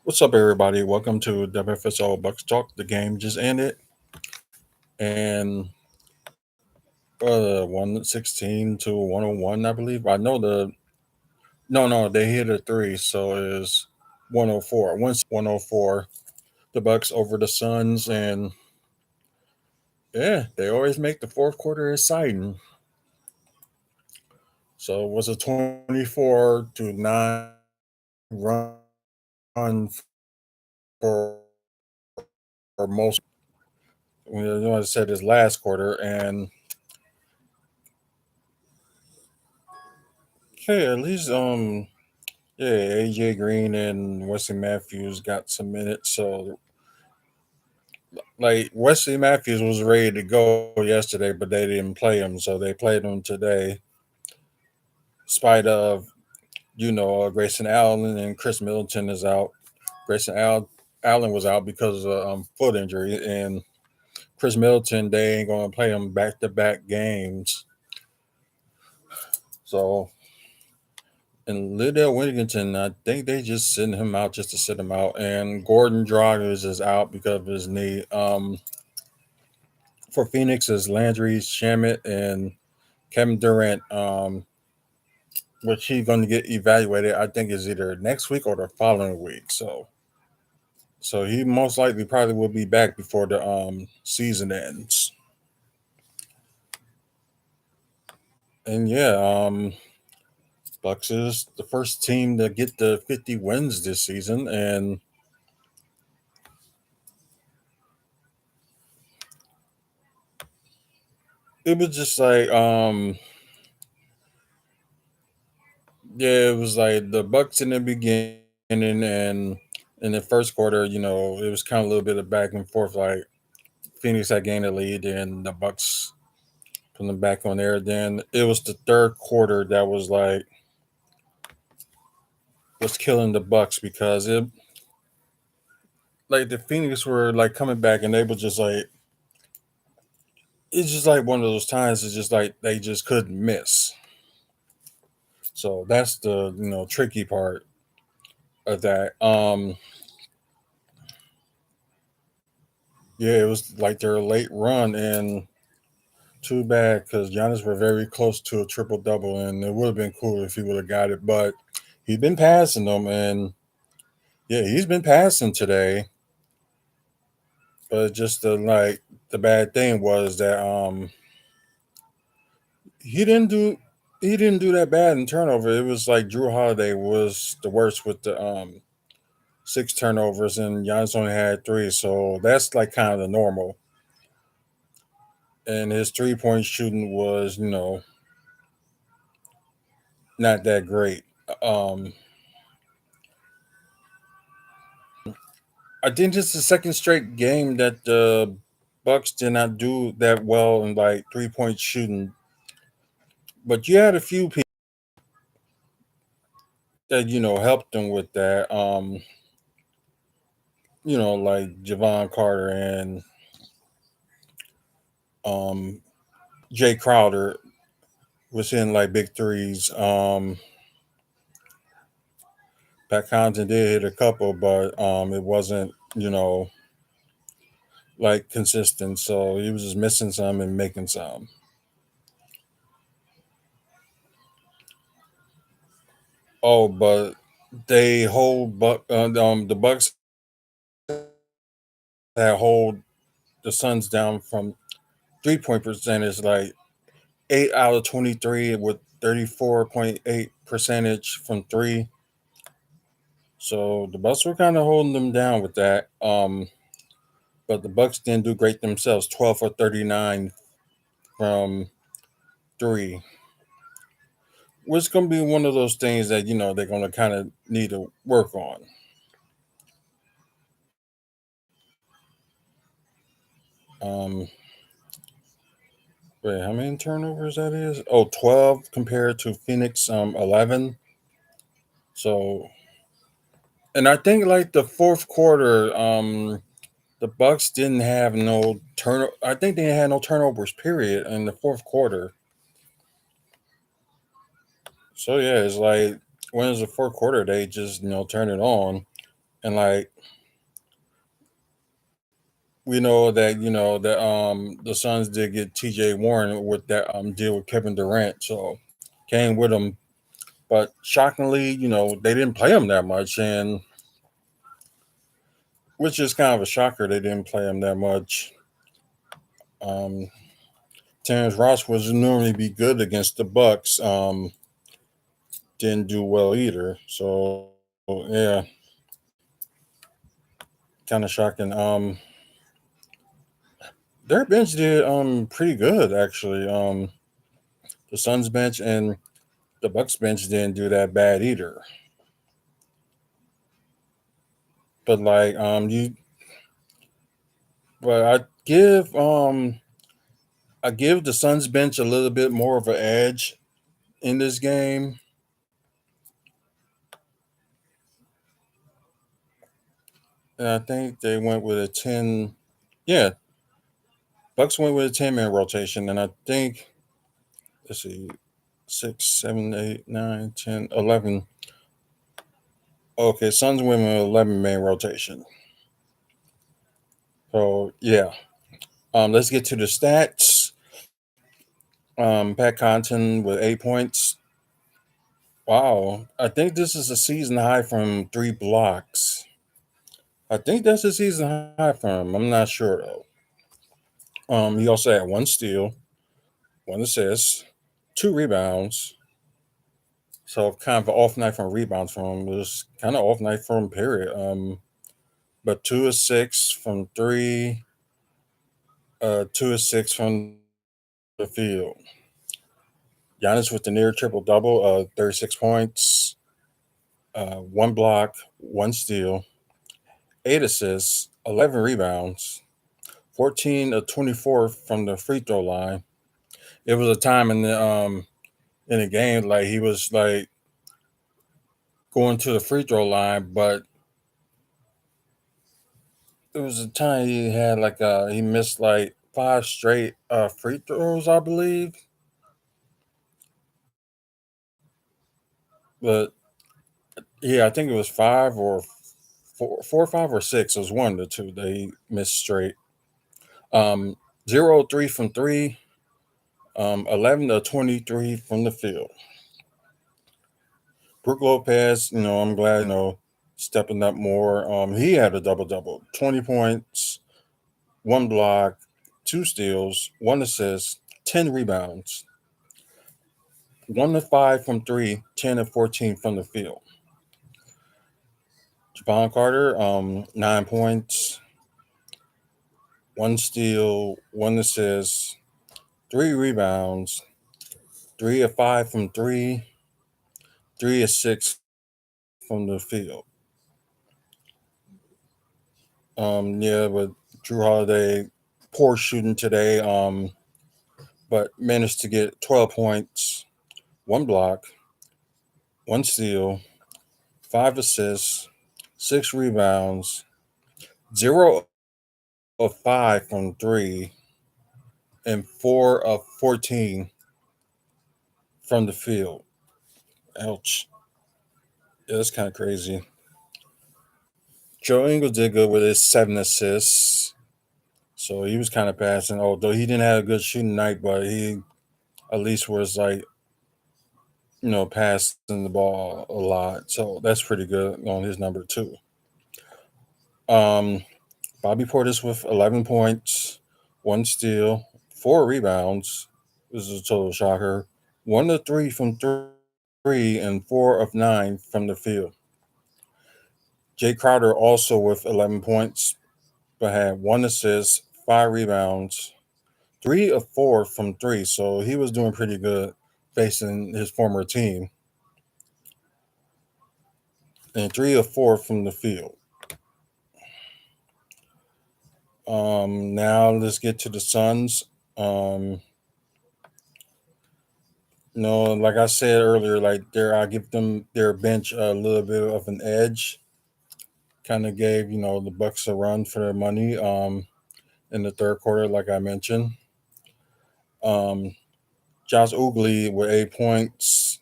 What's up, everybody? Welcome to WFSO Bucks Talk. The game just ended, and 116 to 101, I believe. I know no, they hit a three, so it's 104. 104. The Bucks over the Suns, and yeah, they always make the fourth quarter exciting. So it was a 24-9 run for most. I said his last quarter, and okay, at least yeah, AJ Green and Wesley Matthews got some minutes. So like Wesley Matthews was ready to go yesterday, but they didn't play him, so they played him today. In spite of Grayson Allen and Chris Middleton is out. Allen was out because of foot injury, and Chris Middleton they ain't gonna play him back to back games. So and Liddell Whittington, I think they just send him out just to sit him out. And Gordon Dragic is out because of his knee. For Phoenix is Landry Shamet and Kevin Durant, which he's going to get evaluated. I think is either next week or the following week. So he most likely probably will be back before the season ends. And yeah, Bucks is the first team to get the 50 wins this season, and it was just like yeah, it was like the Bucks in the beginning, and in the first quarter, it was kind of a little bit of back and forth. Like Phoenix had gained the lead, and the Bucks put them back on there. Then it was the third quarter that was killing the Bucks because it like the Phoenix were like coming back, and they were just like it's just like one of those times. It's just like they just couldn't miss. So that's the tricky part of that. Yeah, it was like their late run, and too bad because Giannis were very close to a triple double, and it would have been cool if he would have got it. But he's been passing them, and yeah, he's been passing today. But just the bad thing was that he didn't do he didn't do that bad in turnover. It was like Drew Holiday was the worst with the six turnovers, and Giannis only had three, so that's like kind of the normal. And his 3 point shooting was not that great. Um, I think this is the second straight game that the Bucks did not do that well in like 3 point shooting. But you had a few people that helped them with that. Like Javon Carter and um Jay Crowder was hitting like big threes. Pat Connaughton did hit a couple, but it wasn't like consistent. So he was just missing some and making some. Oh, but they hold the Bucks that hold the Suns down from 3 point percentage like 8 out of 23 with 34.8 percentage from three. So the Bucks were kind of holding them down with that. But the Bucks didn't do great themselves. 12 for 39 from three. Which is going to be one of those things that they're going to kind of need to work on. Um, Wait, how many turnovers that is? Oh, 12 compared to Phoenix 11. So, and I think like the fourth quarter, the Bucks didn't have no turn. I think they had no turnovers. Period in the fourth quarter. So yeah, it's like when it's the fourth quarter, they just turn it on. And like we know that the Suns did get T.J. Warren with that deal with Kevin Durant, so came with him. But shockingly, they didn't play him that much, and which is kind of a shocker. They didn't play him that much. Um, Terrence Ross was normally be good against the Bucks. Didn't do well either. So yeah, kind of shocking. Their bench did pretty good actually. The Suns bench and the Bucks bench didn't do that bad either. But like but I give the Suns bench a little bit more of an edge in this game. And I think they went with a 10. Yeah, Bucks went with a 10-man rotation, and I think let's see, 6, 7, 8, 9, 10, 11. Okay, Suns went with an 11-man rotation. So yeah, let's get to the stats. Pat Connaughton with 8 points. Wow, I think this is a season high from 3 blocks. I think that's a season high for him. I'm not sure though. He also had 1 steal, 1 assist, 2 rebounds. So kind of an off night from rebounds from him. It was kind of off night for him, period. But 2 of 6 from three, 2 of 6 from the field. Giannis with the near triple double, 36 points, 1 block, 1 steal, 8 assists, 11 rebounds, 14 of 24 from the free throw line. It was a time in the game like he was like going to the free throw line, but it was a time he had like he missed like 5 straight free throws, I believe. But yeah, I think it was 5 or 4 or 5 or 6. It was one of the two that he missed straight. 0 3 from three, 11 to 23 from the field. Brook Lopez, I'm glad, stepping up more. He had a double double, 20 points, 1 block, 2 steals, 1 assist, 10 rebounds, 1 of 5 from three, 10 of 14 from the field. Javon Carter, 9 points, 1 steal, 1 assist, 3 rebounds, 3 of 5 from three, 3 of 6 from the field. Yeah, but Drew Holiday, poor shooting today, but managed to get 12 points, 1 block, 1 steal, 5 assists, 6 rebounds, 0 of 5 from three, and 4 of 14 from the field. Ouch. Yeah, that's kind of crazy. Joe Ingles did good with his 7 assists. So he was kind of passing, although he didn't have a good shooting night, but he at least was like, passing the ball a lot. So that's pretty good on his number too. Um, Bobby Portis with 11 points, 1 steal, 4 rebounds. This is a total shocker. 1 of 3 from three and 4 of 9 from the field. Jay Crowder also with 11 points, but had 1 assist, 5 rebounds, 3 of 4 from three. So he was doing pretty good facing his former team. And 3 of 4 from the field. Now let's get to the Suns. Like I said earlier, like I give them their bench a little bit of an edge. Kind of gave the Bucks a run for their money. In the third quarter, like I mentioned. Um, Josh Oogly with 8 points,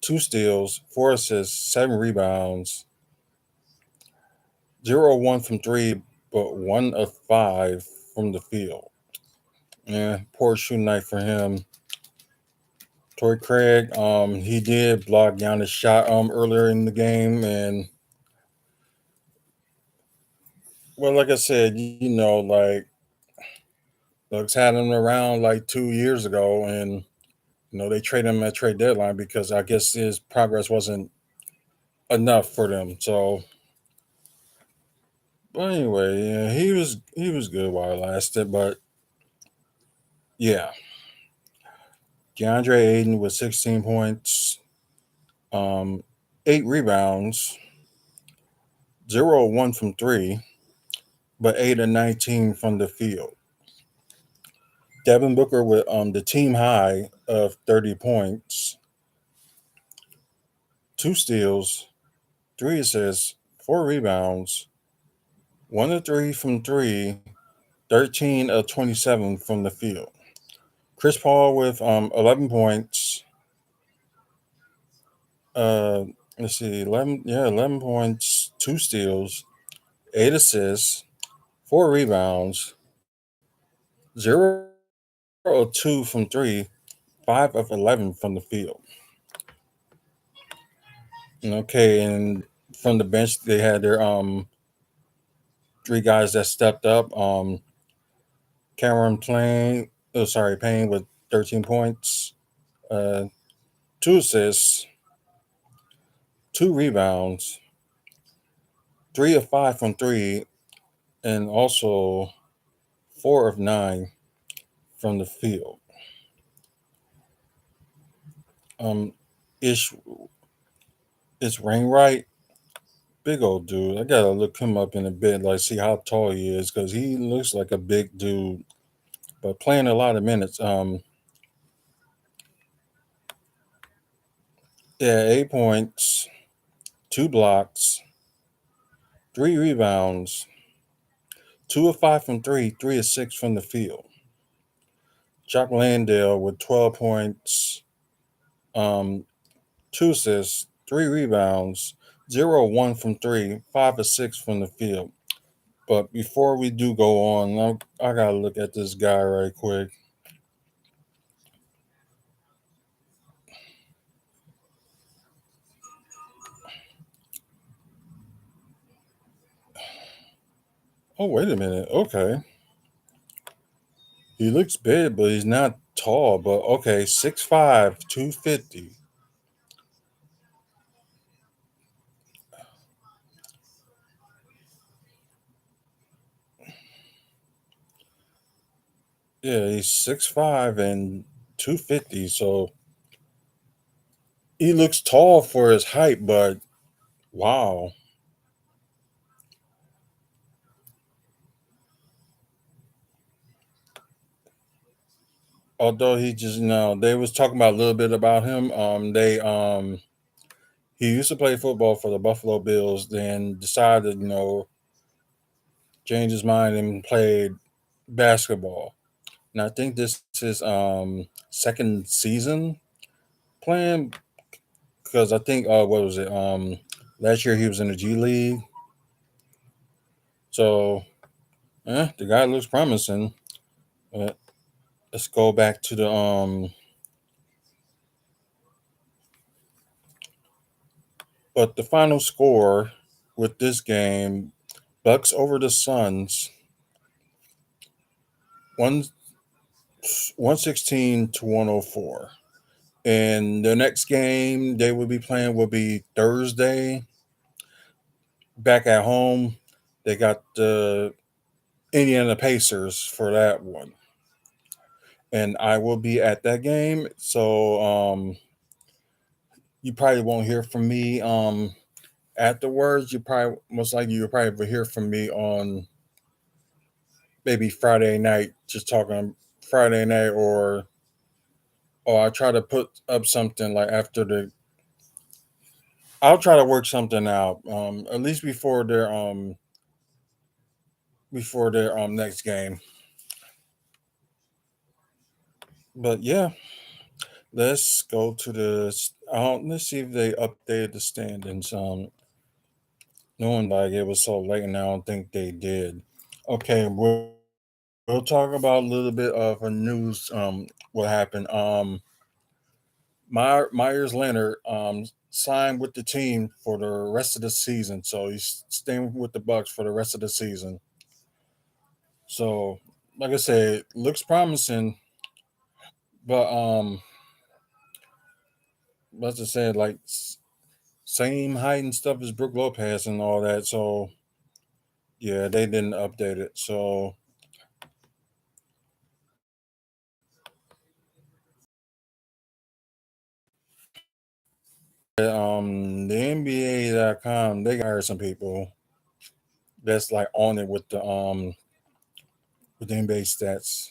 2 steals, 4 assists, 7 rebounds, 0-1 from three, but 1 of 5 from the field. Yeah, poor shooting night for him. Torrey Craig, he did block Giannis' shot earlier in the game, and well, like I said, like Bucks had him around like 2 years ago, and they traded him at trade deadline because I guess his progress wasn't enough for them. So, but anyway, yeah, he was good while it lasted. But yeah, DeAndre Ayton with 16 points, um, 8 rebounds, 0-1 from three, but 8 of 19 from the field. Devin Booker with the team high of 30 points, 2 steals, 3 assists, 4 rebounds, 1 of 3 from three, 13 of 27 from the field. Chris Paul with 11 points. Uh, let's see, 11 points, 2 steals, 8 assists, 4 rebounds, 0 of 2 from three, 5 of 11 from the field. Okay, and from the bench they had their 3 guys that stepped up. Cameron Payne with 13 points, uh, 2 assists, 2 rebounds, 3 of 5 from three, and also 4 of 9 from the field. Um, Ish it's Rainwright, big old dude. I gotta look him up in a bit, like see how tall he is, because he looks like a big dude, but playing a lot of minutes. Yeah, 8 points, 2 blocks, 3 rebounds, 2 of 5 from three, 3 of 6 from the field. Jock Landale with 12 points, um, 2 assists, 3 rebounds, 0-1 from three, 5 of 6 from the field. But before we do go on, I gotta look at this guy right quick. Oh, wait a minute. Okay. He looks big, but he's not tall. But okay, 6'5", 250. Yeah, he's 6'5" and 250. So he looks tall for his height, but wow. Although he just they was talking about a little bit about him. He used to play football for the Buffalo Bills, then decided, change his mind and played basketball. And I think this is second season playing because I think what was it? Last year he was in the G League. So the guy looks promising. Uh, let's go back to the but the final score with this game, Bucks over the Suns, one 116 to 104. And the next game they will be playing will be Thursday. Back at home, they got the Indiana Pacers for that one. And I will be at that game. So you probably won't hear from me afterwards. You'll probably hear from me on maybe Friday night, just talking Friday night or I try to put up something like after the I'll try to work something out. At least before their next game. But yeah, let's go to let's see if they updated the standings. knowing like it was so late, and I don't think they did. Okay, we'll talk about a little bit of a news. What happened? Myers Leonard signed with the team for the rest of the season, so he's staying with the Bucks for the rest of the season. So, like I said, looks promising, but as I said, like same height and stuff as Brooke Lopez and all that. So yeah, they didn't update it. So the NBA.com they hired some people that's like on it with the NBA stats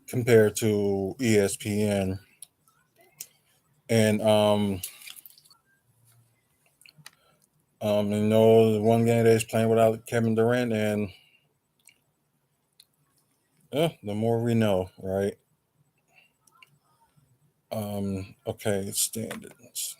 compared to ESPN. And the one game they's playing without Kevin Durant, and the more we know, right? Okay, standings.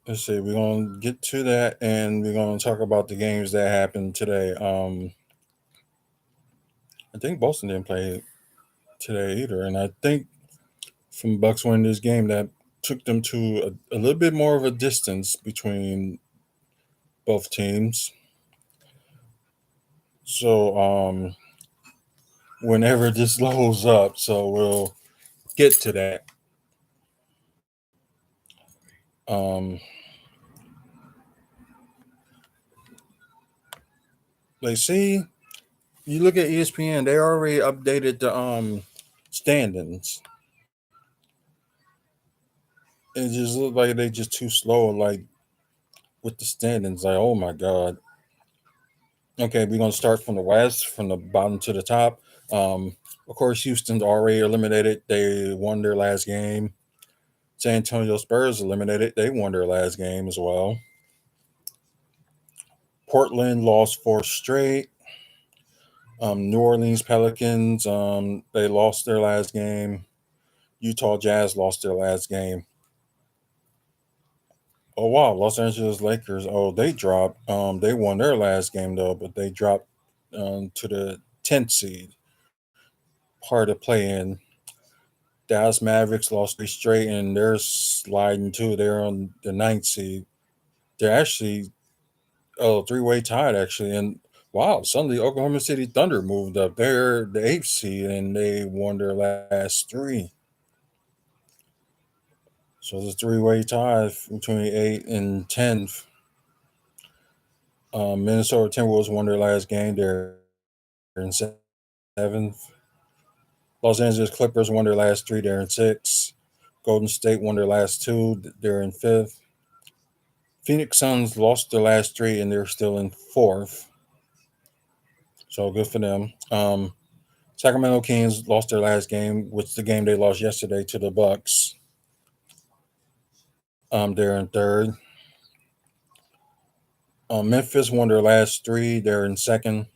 Let's see. We're gonna get to that, and we're gonna talk about the games that happened today. I think Boston didn't play today either, and I think from Bucks winning this game that took them to a little bit more of a distance between both teams. So whenever this loads up, so we'll get to that. Um, like see, you look at ESPN, they already updated the standings. It just looked like they just too slow, like with the standings. Like, oh my god. Okay, we're gonna start from the west, from the bottom to the top. Of course, Houston's already eliminated. They won their last game. San Antonio Spurs eliminated. They won their last game as well. Portland lost four straight. New Orleans Pelicans, they lost their last game. Utah Jazz lost their last game. Oh wow, Los Angeles Lakers. Oh, they dropped. They won their last game though, but they dropped to the 10th seed, part of play in. Dallas Mavericks lost three straight, and they're sliding too. They're on the ninth seed. They're actually three-way tied actually, and wow, suddenly Oklahoma City Thunder moved up. They're the eighth seed, and they won their last three. So it's a three-way tie between eight and 10th. Minnesota Timberwolves won their last game. They're in seventh. Los Angeles Clippers won their last three. They're in sixth. Golden State won their last two. They're in fifth. Phoenix Suns lost their last three, and they're still in fourth. So good for them. Sacramento Kings lost their last game, which is the game they lost yesterday to the Bucks. They're in third. Memphis won their last three. They're in second.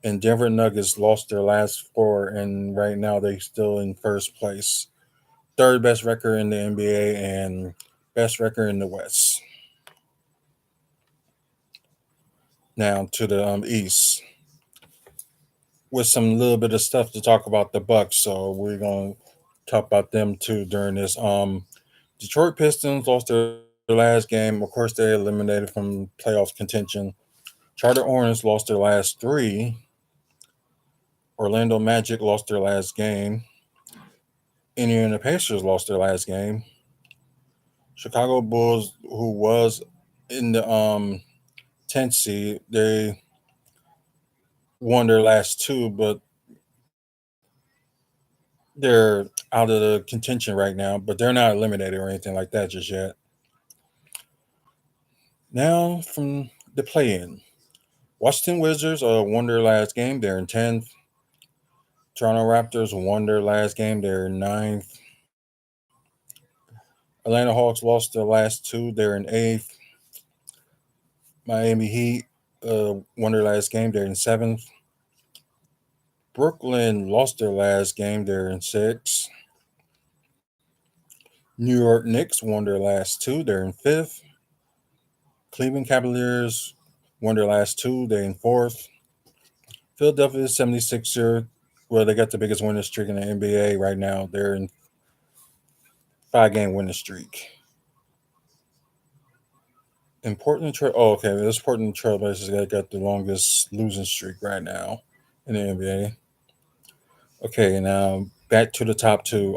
And Denver Nuggets lost their last four, and right now they're still in first place. Third best record in the NBA and best record in the West. Now to the East, with some little bit of stuff to talk about the Bucks. So we're gonna talk about them too during this. Detroit Pistons lost their last game. Of course, they eliminated from playoff contention. Charlotte Hornets lost their last three. Orlando Magic lost their last game. Indiana Pacers lost their last game. Chicago Bulls, who was in the 10th seed, they won their last two, but they're out of the contention right now. But they're not eliminated or anything like that just yet. Now from the play-in, Washington Wizards won their last game. They're in 10th. Toronto Raptors won their last game. They're in ninth. Atlanta Hawks lost their last two. They're in eighth. Miami Heat won their last game. They're in seventh. Brooklyn lost their last game. They're in six. New York Knicks won their last two. They're in fifth. Cleveland Cavaliers won their last two. They're in fourth. Philadelphia 76er, well, they got the biggest winning streak in the NBA right now. They're in 5 game winning streak. Oh, okay. This Portland Trailblazers got the longest losing streak right now in the NBA. Okay, now back to the top two.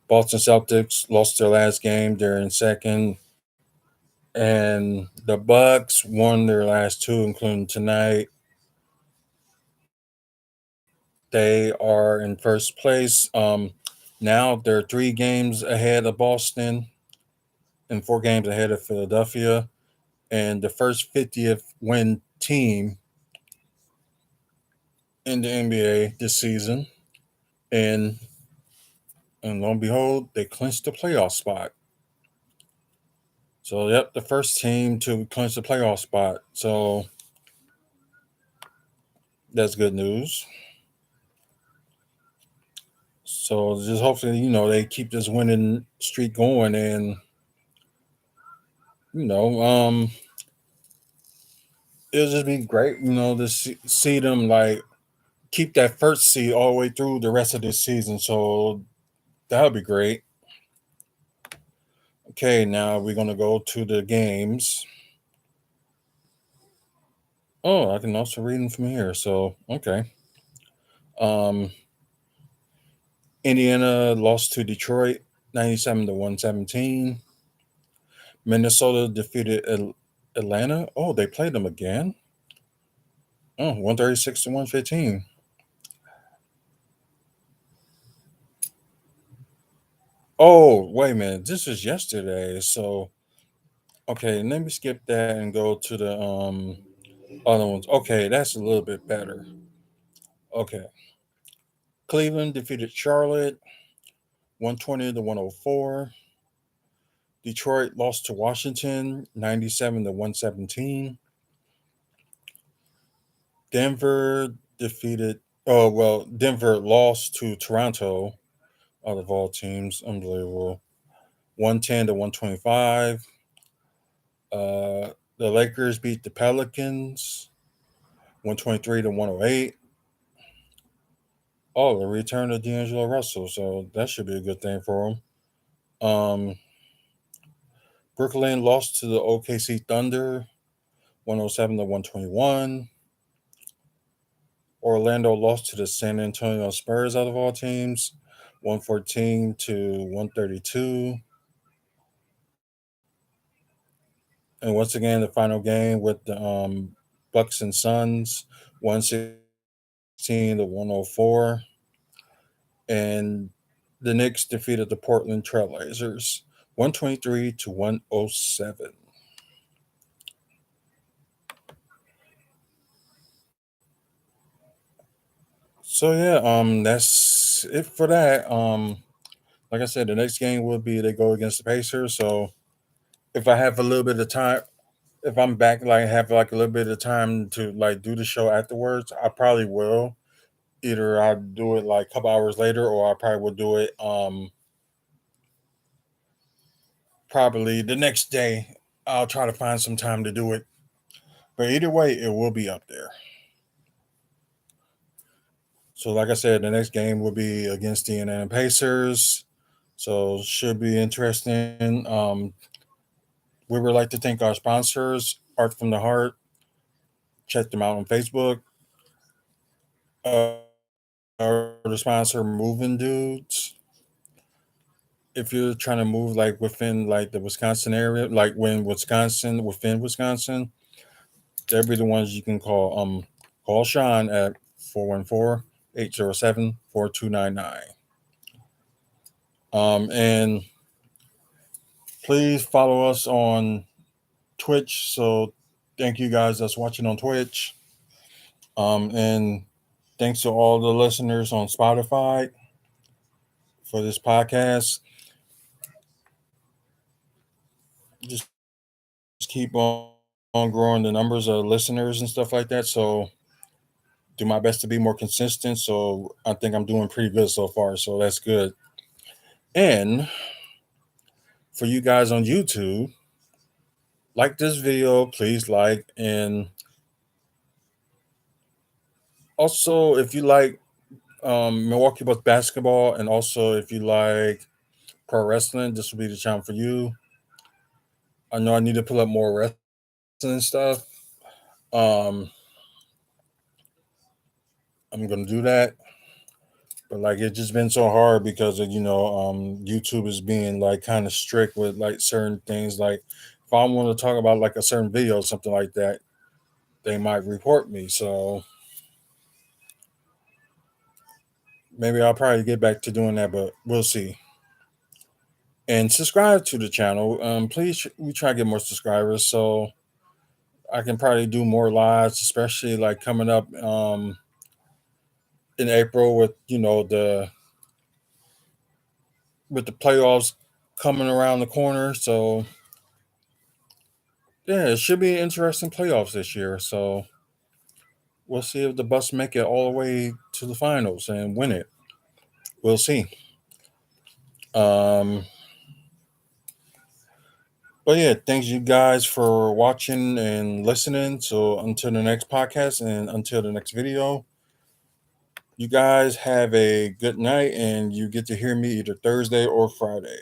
Boston Celtics lost their last game. They're in second. And the Bucks won their last two, including tonight. They are in first place. Now they're 3 games ahead of Boston and 4 games ahead of Philadelphia. And the first 50th win team in the NBA this season. And lo and behold, they clinched the playoff spot. So, yep, the first team to clinch the playoff spot. So, that's good news. So, just hopefully, they keep this winning streak going and, you know, it'll just be great, to see them like keep that first seed all the way through the rest of this season. So, that'll be great. Okay, now we're going to go to the games. Oh, I can also read them from here. So, okay. Um, Indiana lost to Detroit 97 to 117. Minnesota defeated Atlanta. Oh, they played them again. Oh, 136 to 115. Oh, wait a minute. This was yesterday. So, okay, let me skip that and go to the other ones. Okay, that's a little bit better. Okay. Cleveland defeated Charlotte 120 to 104. Detroit lost to Washington 97 to 117. Denver defeated Denver lost to Toronto out of all teams. Unbelievable. 110 to 125. The Lakers beat the Pelicans 123 to 108. Oh, the return of D'Angelo Russell, so that should be a good thing for him. Brooklyn lost to the OKC Thunder 107 to 121. Orlando lost to the San Antonio Spurs out of all teams 114 to 132. And once again, the final game with the Bucks and Suns 116 to 104. And the Knicks defeated the Portland Trailblazers 123 to 107. So yeah, that's it for that. Like I said, the next game will be they go against the Pacers. So if I have a little bit of time, if I'm back, like have like a little bit of time to like do the show afterwards, I probably will. Either I'll do it like a couple hours later, or I probably will do it probably the next day. I'll try to find some time to do it. But either way, it will be up there. So like I said, the next game will be against the Indiana Pacers. So should be interesting. We would like to thank our sponsors, Art from the Heart. Check them out on Facebook. The sponsor, Moving Dudes. If you're trying to move like within like the Wisconsin area, like within Wisconsin, they'll be the ones you can call. Call Sean at 414-807-4299. And please follow us on Twitch. So thank you guys that's watching on Twitch. And thanks to all the listeners on Spotify for this podcast. Just keep on growing the numbers of listeners and stuff like that. So do my best to be more consistent. So I think I'm doing pretty good so far. So that's good. And for you guys on YouTube, like this video, please like. And also, if you like Milwaukee Bucks basketball, and also if you like pro wrestling, this will be the channel for you. I know I need to pull up more wrestling stuff. Um, I'm gonna do that, but like it's just been so hard because of YouTube is being like kind of strict with like certain things. Like if I want to talk about like a certain video or something like that, they might report me. So maybe I'll probably get back to doing that, but we'll see. And subscribe to the channel. Please, we try to get more subscribers so I can probably do more lives, especially like coming up in April with the playoffs coming around the corner. So yeah, it should be interesting playoffs this year. So we'll see if the Bucks make it all the way to the finals and win it. We'll see. Um, but yeah, thanks you guys for watching and listening. So until the next podcast and until the next video, you guys have a good night and you get to hear me either Thursday or Friday.